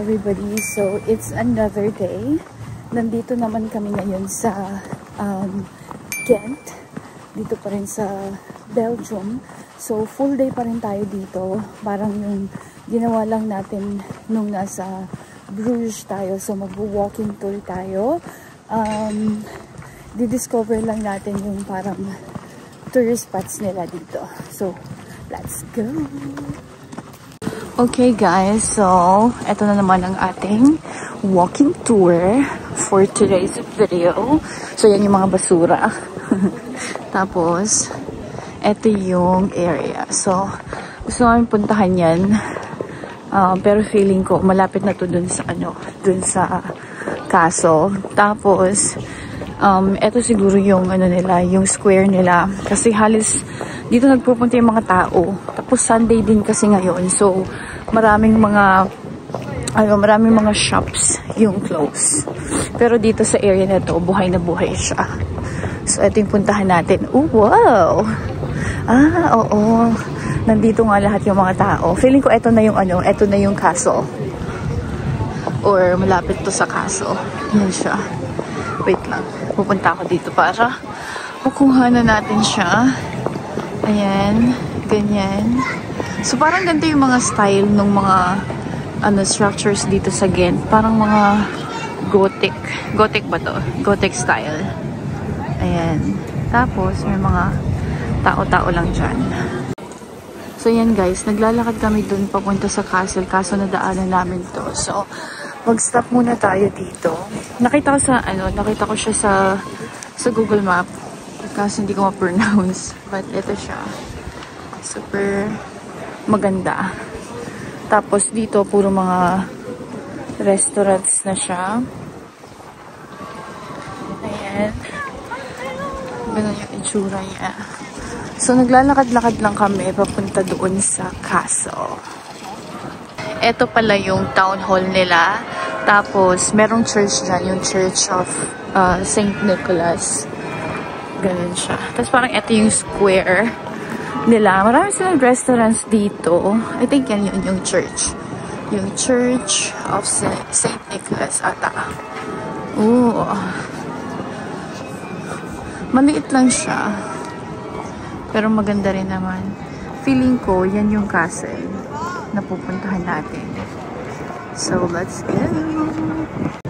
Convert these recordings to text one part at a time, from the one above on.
everybody. So, it's another day. Nandito naman kami ngayon sa Ghent. Dito pa rin sa Belgium. So, full day pa rin tayo dito. Parang yung ginawa lang natin nung nasa Bruges tayo. So, mag-walking tour tayo. Didiscover lang natin yung parang tourist spots nila dito. So, let's go! Okay guys, so eto na naman ang ating walking tour for today's video. So yan yung mga basura. Tapos eto yung area. So gusto namin puntahan yan. Pero feeling ko malapit na to dun sa dun sa Kaso. Tapos eto siguro yung nila, yung square nila. Kasi halos dito nagpupunta yung mga tao. Tapos Sunday din kasi ngayon. So, maraming mga shops yung close. Pero dito sa area na to, buhay na buhay siya. So, ito yung puntahan natin. Oh, wow! Oo. Nandito nga lahat yung mga tao. Feeling ko ito na yung Kaso. Or malapit to sa Kaso. Yan siya. Wait lang. Pupunta ako dito para makuha na natin siya. Ayan, ganyan. So, parang ganito yung mga style ng mga structures dito sa Ghent. Parang mga Gothic. Gothic ba to? Gothic style. Ayan. Tapos, may mga tao-tao lang dyan. So, yan guys. Naglalakad kami dun papunta sa castle. Kaso nadaanan namin to. So, mag-stop muna tayo dito. Nakita ko siya sa Google Map. Kasi hindi ko ma-pronounce. But ito siya. Super maganda. Tapos dito, puro mga restaurants na siya. Ayan. Ganun yung itsura niya. So, naglalakad-lakad lang kami papunta doon sa Kaso. Ito pala yung town hall nila. Tapos, merong church dyan. Yung Church of St. Nicholas. Ganun siya. Tapos parang ito yung square nila. Marami silang restaurants dito. I think yan yung church. Yung Church of St. Nicholas ata. Oo. Maliit lang siya. Pero maganda rin naman. Feeling ko, yan yung castle na pupuntahan natin. So, let's go!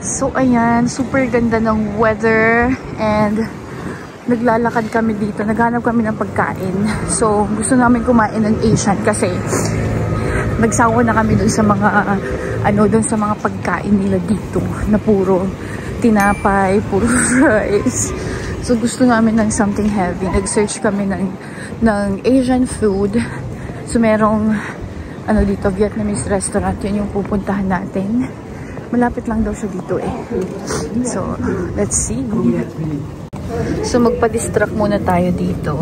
So, ayan. Super ganda ng weather. And naglalakad kami dito. Naghanap kami ng pagkain. So, gusto namin kumain ng Asian kasi nagsawa na kami dun sa mga dun sa mga pagkain nila dito na puro tinapay, puro rice. So, gusto namin ng something heavy. Nag-search kami ng Asian food. So, merong dito, Vietnamese restaurant. Yun yung pupuntahan natin. Malapit lang daw siya dito eh. So, let's see. So, magpa-distract muna tayo dito.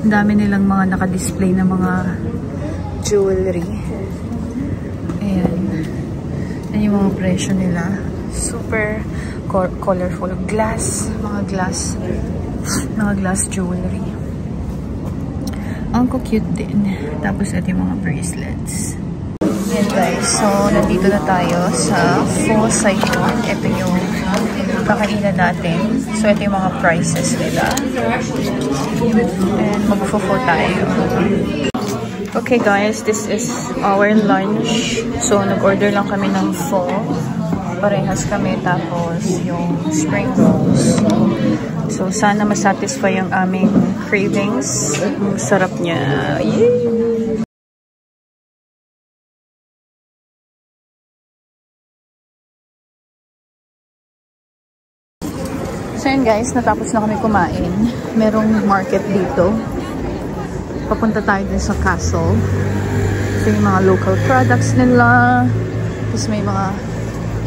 Ang dami nilang mga naka-display na mga jewelry. Ayan. Yan yung mga presyo nila. Super colorful. Mga glass jewelry. Ang cute din. Tapos, ito yung mga bracelets. Ayan guys. So, nandito na tayo sa Pho Saigon. Ito yung kakainan natin. So, ito yung mga prices nila. And mag-pho tayo. Okay guys, this is our lunch. So, nag-order lang kami ng pho. Parehas kami. Tapos, yung spring rolls. So, sana masatisfy yung aming cravings. Sarap niya. Yay! So yun guys, natapos na kami kumain. Merong market dito. Papunta tayo din sa castle. So yung mga local products nila. Tapos may mga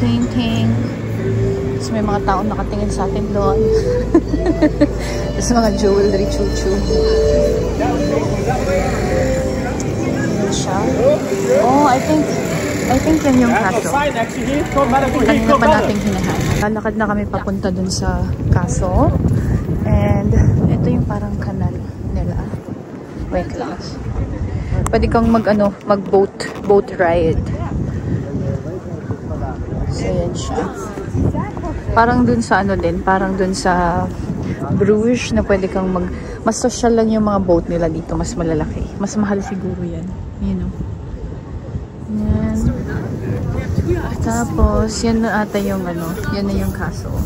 painting. Tapos may mga taong nakatingin sa atin doon. Tapos mga jewelry, chuchu. Ayan siya. Oh, I think yan yung Kaso. Kanina pa natin hinahanap. Lalakad na kami papunta dun sa Kaso. And ito yung parang kanal nila. Wait lang. Pwede kang mag-boat ride. So, yan siya. Parang dun sa ano din, parang dun sa Bruges na pwede kang mas social lang yung mga boat nila dito, mas malalaki. Mas mahal siguro yan. You know. Yan. Tapos, yan na ata yung ano, yan na yung castle.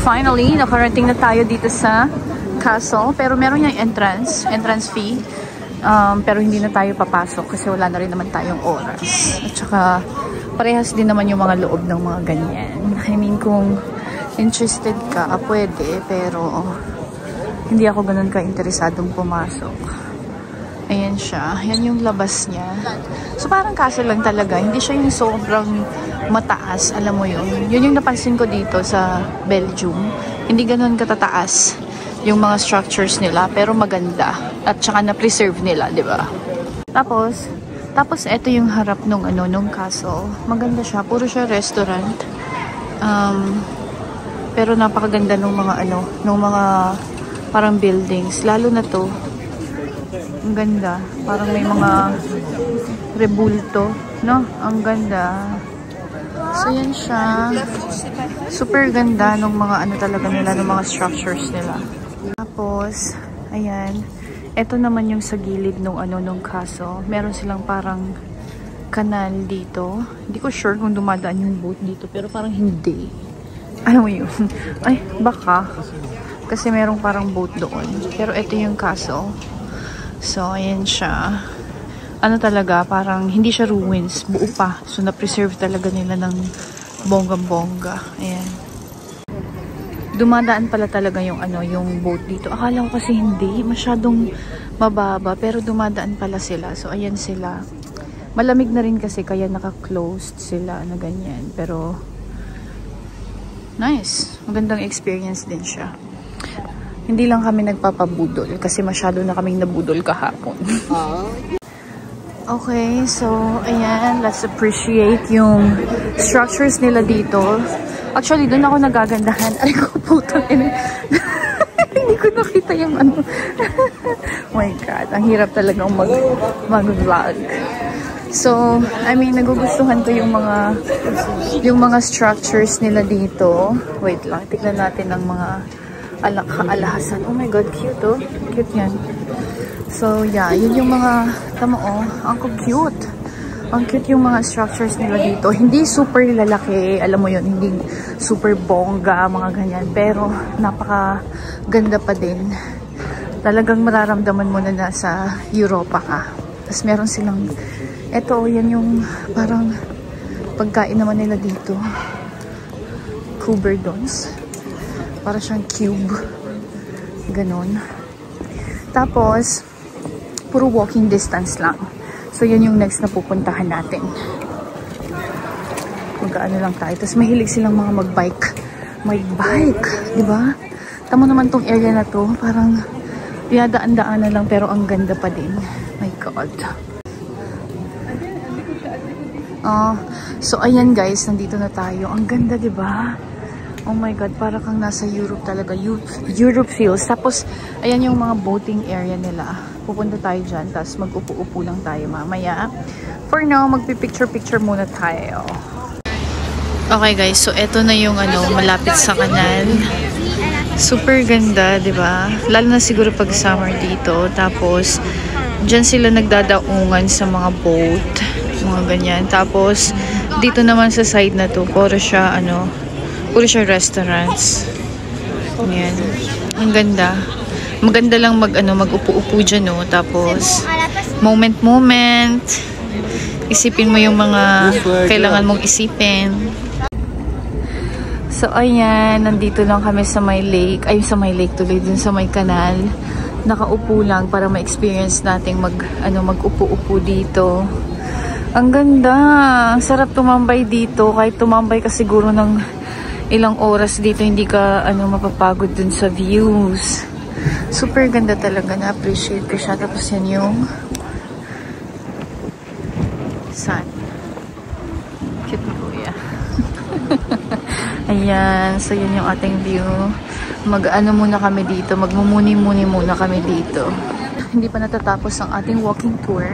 Finally, nakarating na tayo dito sa castle. Pero meron yung entrance fee. Pero hindi na tayo papasok kasi wala na rin naman tayong oras. At saka, parehas din naman yung mga loob ng mga ganyan. I mean, kung interested ka, pwede. Pero, hindi ako ganun ka-interesadong pumasok. Ayan siya. Yan yung labas niya. So, parang castle lang talaga. Hindi siya yung sobrang mataas. Alam mo yun. Yun yung napansin ko dito sa Belgium. Hindi ganun katataas yung mga structures nila. Pero maganda. At saka na-preserve nila, di ba? Tapos, ito yung harap nung castle. Maganda siya. Puro siya restaurant. Pero napakaganda nung mga parang buildings. Lalo na to. Ang ganda. Parang may mga rebulto, no? Ang ganda. So, yan siya. Super ganda nung mga talaga nila, nung mga structures nila. Tapos, ayan. Ito naman yung sa gilid nung castle. Meron silang parang kanal dito. Hindi ko sure kung dumadaan yung boat dito, pero parang hindi. Alam mo yun? Ay, baka. Kasi merong parang boat doon. Pero ito yung castle. So, ayan siya. Talaga, parang hindi siya ruins. Buo pa. So, na-preserve talaga nila ng bonggang-bongga. Ayan. Dumadaan pala talaga yung boat dito. Akala ko kasi hindi. Masyadong mababa. Pero dumadaan pala sila. So, ayan sila. Malamig na rin kasi kaya naka-closed sila na ganyan. Pero, nice. Magandang experience din siya. Hindi lang kami nagpapabudol kasi masyado na kaming nabudol kahapon. Okay, so ayan, let's appreciate yung structures nila dito. Actually, doon ako nagagandahan. Aray ko, putang ina. Hindi ko nakita yung oh my God, ang hirap talagang mag-vlog. So, I mean, nagugustuhan ko yung mga structures nila dito. Wait lang, tignan natin ang mga alahasan. Oh my God, cute oh. Cute yan. So, yeah, yun yung mga, tama oh, ang cute. Ang cute yung mga structures nila dito. Hindi super lalaki, alam mo yun, hindi super bongga, mga ganyan. Pero, napaka ganda pa din. Talagang mararamdaman mo na nasa Europa ka. Tapos meron silang, eto, yan yung parang pagkain naman nila dito. Couberdons. Para siyang cube. Ganon. Tapos, puro walking distance lang. So, yun yung next na pupuntahan natin. Mag-ano lang tayo. Tapos, mahilig silang mga mag-bike. Mag-bike. Diba? Tama naman tong area na to. Parang, dinadaan-daanan lang pero ang ganda pa din. My God. So, ayan guys. Nandito na tayo. Ang ganda, diba? Oh my God, para kang nasa Europe talaga. Europe feels. Tapos, ayan yung mga boating area nila. Pupunta tayo dyan. Tapos, mag-upo-upo lang tayo mamaya. For now, magpipicture-picture muna tayo. Okay guys, so eto na yung malapit sa kanal. Super ganda, diba? Lalo na siguro pag summer dito. Tapos, dyan sila nagdadaungan sa mga boat. Mga ganyan. Tapos, dito naman sa side na to, puro siya, puro siya restaurants. Ayan. Ang ganda. Maganda lang mag-upo-upo dyan, no? Tapos, moment. Isipin mo yung mga kailangan mong isipin. So, ayan. Nandito lang kami sa may lake. Ay, sa may lake tuloy. Dun sa may kanal. Nakaupo lang para ma-experience natin mag-upo-upo dito. Ang ganda. Ang sarap tumambay dito. Kahit tumambay ka siguro ng ilang oras dito, hindi ka mapapagod dun sa views. Super ganda talaga. Na-appreciate ko siya. Tapos yan yung sun. Cute na kuya. Ayan. So, yun yung ating view. Muna kami dito. Magmumuni-muni muna kami dito. Hindi pa natatapos ang ating walking tour.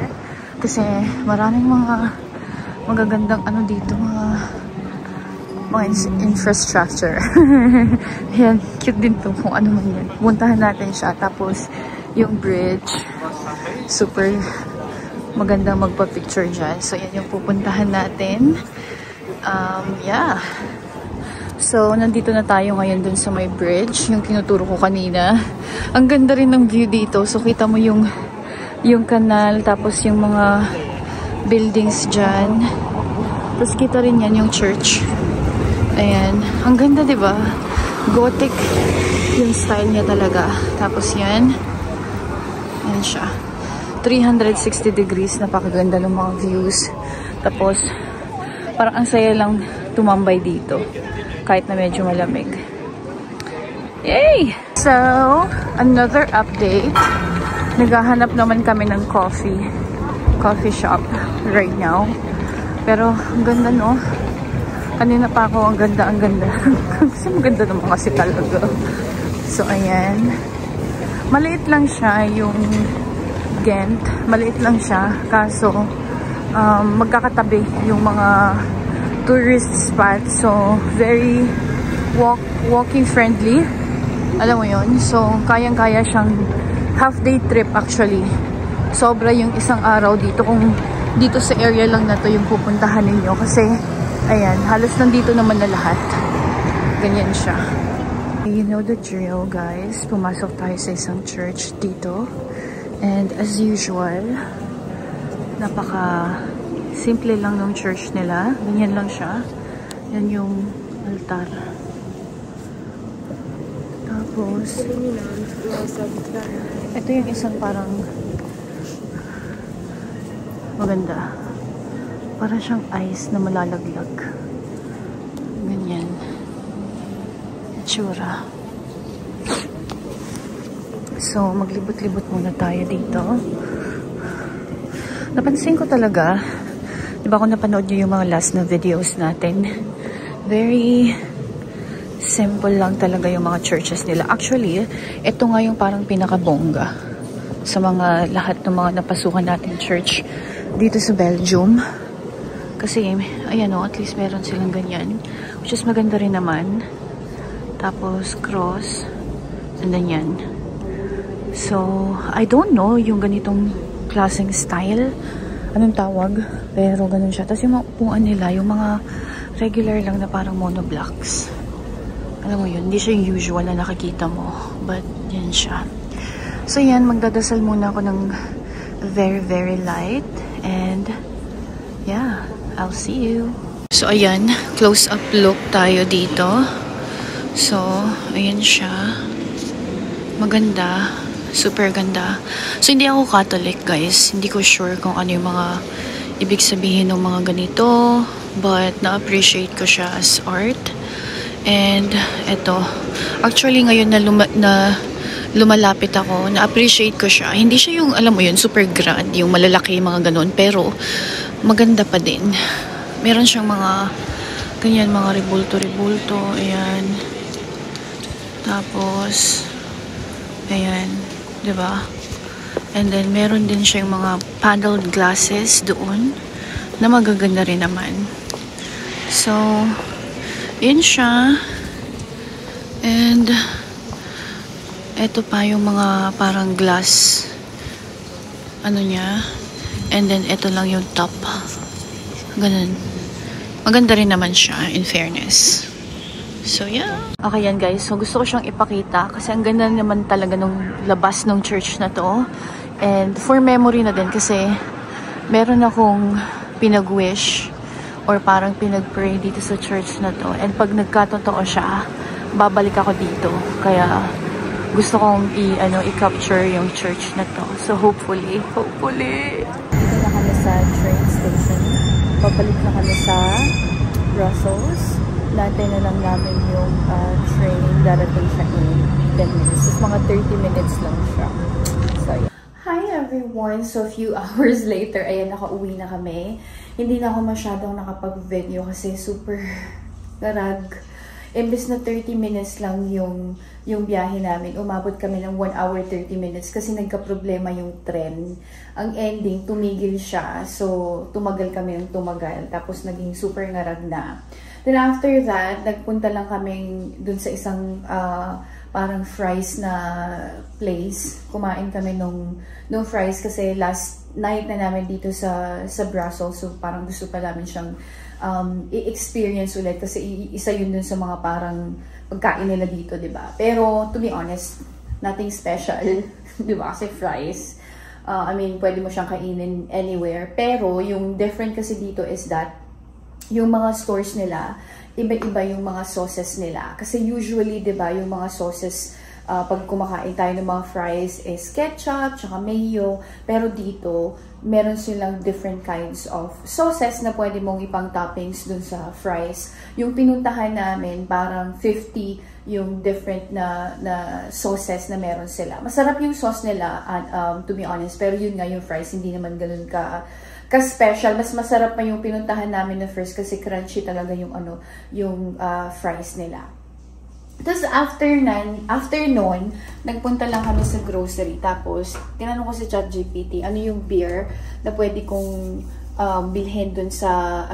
Kasi maraming magagandang ano dito, mga infrastructure. Ayan, cute din to kung ano man yan. Puntahan natin siya. Tapos, yung bridge, super magandang magpa-picture dyan. So, yan yung pupuntahan natin. Yeah. So, nandito na tayo ngayon dun sa may bridge, yung tinuturo ko kanina. Ang ganda rin ng view dito. So, kita mo yung kanal, tapos yung mga buildings dyan. Tapos, kita rin yan yung church. Ayan. Ang ganda, diba? Gothic yung style niya talaga. Tapos, yan. Ayan siya. 360 degrees. Napakaganda ng mga views. Tapos, parang ang saya lang tumambay dito. Kahit na medyo malamig. Yay! So, another update. Naghahanap naman kami ng coffee shop right now. Pero, ang ganda, no? Kanina pa ako, ang ganda. Kasi maganda naman kasi talaga. So, ayan. Maliit lang siya, yung Ghent. Maliit lang siya. Kaso, magkakatabi yung mga tourist spot. So, very walking friendly. Alam mo yun? So, kayang-kaya siyang half-day trip actually. Sobra yung isang araw dito kung dito sa area lang na to yung pupuntahan ninyo. Kasi, ayan, halos nandito naman na lahat. Ganyan siya. You know the drill, guys. Pumasok tayo sa isang church dito. And as usual, napaka-simple lang ng church nila. Ganyan lang siya. Yan yung altar. Tapos, ito yung isang parang maganda. Parang siyang ice na malalaglag. Ganyan. Itsura. So, maglibot-libot muna tayo dito. Napansin ko talaga, di ba kung napanood nyo yung mga last na videos natin, very simple lang talaga yung mga churches nila. Actually, ito nga yung parang pinakabongga sa mga lahat ng mga napasukan natin church dito sa Belgium. Kasi, ayan o, at least meron silang ganyan. Which is maganda rin naman. Tapos, cross. And then yan. So, I don't know yung ganitong klaseng style. Anong tawag? Pero ganun siya. Tapos yung mga upuan nila, yung mga regular lang na parang monoblocks. Alam mo yun, hindi siya yung usual na nakikita mo. But, yan siya. So, yan, magdadasal muna ako ng very, very light. And, yeah, I'll see you. So, ayan, close-up look tayo dito. So, ayan siya. Maganda. Super ganda. So, hindi ako Catholic, guys. Hindi ko sure kung ano yung mga ibig sabihin ng mga ganito. But, na-appreciate ko siya as art. And, eto. Actually, ngayon na lumalapit ako, na-appreciate ko siya. Hindi siya yung, alam mo yun, super grand, yung malalaki, mga ganun. Pero, maganda pa din. Meron siyang mga, ganyan, mga rebulto. Ayan. Tapos, ayan. Diba? And then, meron din siya yung mga paneled glasses doon na magaganda rin naman. So, yun siya. And, eto pa yung mga parang glass ano niya. And then, eto lang yung top. Ganun. Maganda rin naman siya, in fairness. So, yeah. Okay, yan guys. So, gusto ko siyang ipakita kasi ang ganda naman talaga nung labas ng church na to. And for memory na din kasi meron akong pinag-wish or parang pinag-pray dito sa church na to. And pag nagkatotoo siya, babalik ako dito. Kaya gusto kong i-capture yung church na to. So, hopefully. Dito na kami sa train station. Babalik na kami sa Brussels. Natin na lang namin yung train. Darating siya in 10 minutes. It's mga 30 minutes lang siya. So, yeah. Hi everyone! So, a few hours later, ayan, nakauwi na kami. Hindi na ako masyadong nakapag-video kasi super garag imbes na 30 minutes lang yung biyahe namin, umabot kami ng 1 hour 30 minutes kasi nagka-problema yung tren. Ang ending, tumigil siya. So, tumagal kami ng tumagal. Tapos, naging super ngarag na. Then, after that, nagpunta lang kami dun sa isang parang fries na place. Kumain kami nung fries kasi last night na namin dito sa Brussels. So, parang gusto pa namin siyang i-experience ulit kasi isa yun dun sa mga parang pagkain nila dito, diba? Pero, to be honest, nothing special, diba? Kasi fries. I mean, pwede mo siyang kainin anywhere. Pero, yung different kasi dito is that yung mga stores nila, iba-iba yung mga sauces nila. Kasi usually, di ba, yung mga sauces, pag kumakain tayo ng mga fries is ketchup, tsaka mayo. Pero dito, meron silang different kinds of sauces na pwede mong ipang toppings dun sa fries. Yung pinuntahan namin, parang 50 yung different na sauces na meron sila. Masarap yung sauce nila, to be honest. Pero yun nga, yung fries, hindi naman ganun ka-special. Mas masarap pa yung pinuntahan namin na first kasi crunchy talaga yung fries nila. Tapos after nun, nagpunta lang kami sa grocery. Tapos, tinanong ko si ChatGPT, ano yung beer na pwede kong bilhin dun sa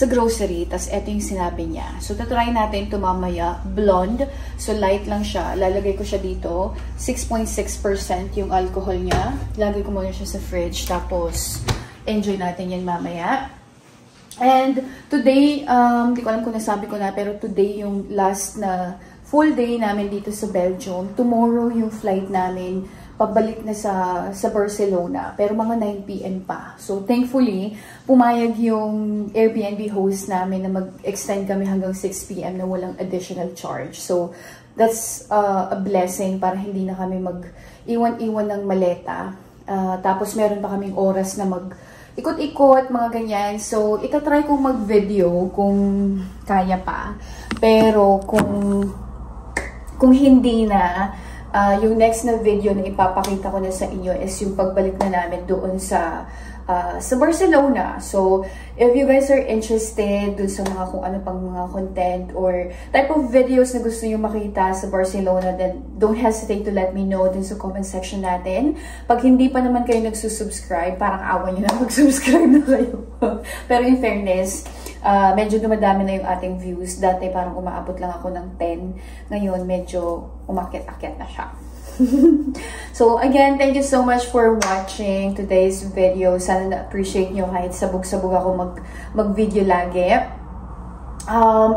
grocery. Tapos, eto yung sinabi niya. So, tatry natin ito mamaya. Blonde. So, light lang siya. Lalagay ko siya dito. 6.6% yung alcohol niya. Lagay ko muna siya sa fridge. Tapos, enjoy natin yan mamaya. And today, di ko alam kung nasabi ko na, pero today yung last na full day namin dito sa Belgium. Tomorrow yung flight namin pabalik na sa Barcelona, pero mga 9 PM pa. So thankfully, pumayag yung Airbnb host namin na mag-extend kami hanggang 6 PM na walang additional charge. So that's a blessing para hindi na kami mag-iwan-iwan ng maleta. Tapos meron pa kaming oras na ikot-ikot, mga ganyan. So, itatry kong mag-video kung kaya pa. Pero, kung hindi na, yung next na video na ipapakita ko na sa inyo is yung pagbalik na namin doon sa Barcelona. So, if you guys are interested dun sa mga kung ano pang mga content or type of videos na gusto nyo makita sa Barcelona, then don't hesitate to let me know dun sa comment section natin. Pag hindi pa naman kayo nagsusubscribe, parang awa nyo na mag-subscribe na kayo. Pero in fairness, medyo dumadami na yung ating views. Dati parang umaabot lang ako ng 10. Ngayon, medyo umakyat-akyat na siya. So again, thank you so much for watching today's video. Sana na-appreciate nyo kahit sabog-sabog ako mag-video lagi.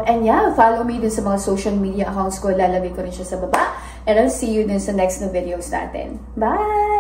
And yeah, follow me din sa mga social media accounts ko. Lalagay ko rin siya sa baba. And I'll see you din sa next na videos natin. Bye!